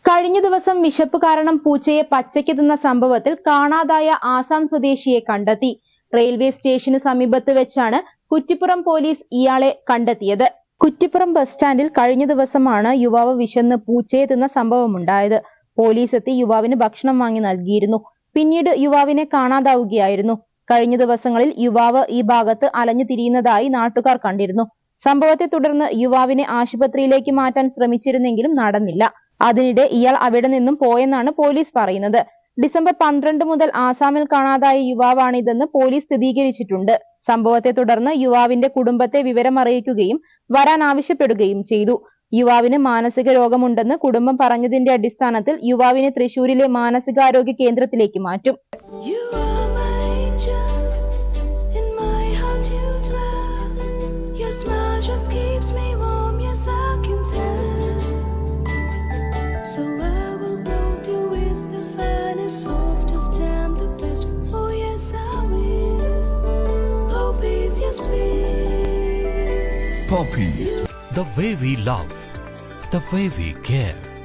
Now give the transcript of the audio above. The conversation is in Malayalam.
കഴിഞ്ഞ ദിവസം വിശപ്പ് കാരണം പൂച്ചയെ പച്ചയ്ക്ക് തിന്ന സംഭവത്തിൽ കാണാതായ ആസാം സ്വദേശിയെ കണ്ടെത്തി. റെയിൽവേ സ്റ്റേഷന് സമീപത്ത് വെച്ചാണ് കുറ്റിപ്പുറം പോലീസ് ഇയാളെ കണ്ടെത്തിയത്. കുറ്റിപ്പുറം ബസ് സ്റ്റാൻഡിൽ കഴിഞ്ഞ ദിവസമാണ് യുവാവ് വിശന്ന് പൂച്ചയെ തിന്ന സംഭവമുണ്ടായത്. പോലീസ് എത്തി യുവാവിന് ഭക്ഷണം വാങ്ങി നൽകിയിരുന്നു. പിന്നീട് യുവാവിനെ കാണാതാവുകയായിരുന്നു. കഴിഞ്ഞ ദിവസങ്ങളിൽ യുവാവ് ഈ ഭാഗത്ത് അലഞ്ഞു തിരിയുന്നതായി നാട്ടുകാർ കണ്ടിരുന്നു. സംഭവത്തെ തുടർന്ന് യുവാവിനെ ആശുപത്രിയിലേക്ക് മാറ്റാൻ ശ്രമിച്ചിരുന്നെങ്കിലും നടന്നില്ല. അതിനിടെ ഇയാൾ അവിടെ നിന്നും പോയെന്നാണ് പോലീസ് പറയുന്നത്. ഡിസംബർ 12 മുതൽ ആസാമിൽ കാണാതായ യുവാവാണിതെന്ന് പോലീസ് സ്ഥിരീകരിച്ചിട്ടുണ്ട്. സംഭവത്തെ തുടർന്ന് യുവാവിന്റെ കുടുംബത്തെ വിവരമറിയിക്കുകയും വരാൻ ആവശ്യപ്പെടുകയും ചെയ്തു. യുവാവിന് മാനസിക രോഗമുണ്ടെന്ന് കുടുംബം പറഞ്ഞതിന്റെ അടിസ്ഥാനത്തിൽ യുവാവിനെ തൃശൂരിലെ മാനസികാരോഗ്യ കേന്ദ്രത്തിലേക്ക് മാറ്റും. So I will hold you with the finest, softest and the best. Oh yes I will. Poppies, yes please. Poppies, the way we love, the way we care.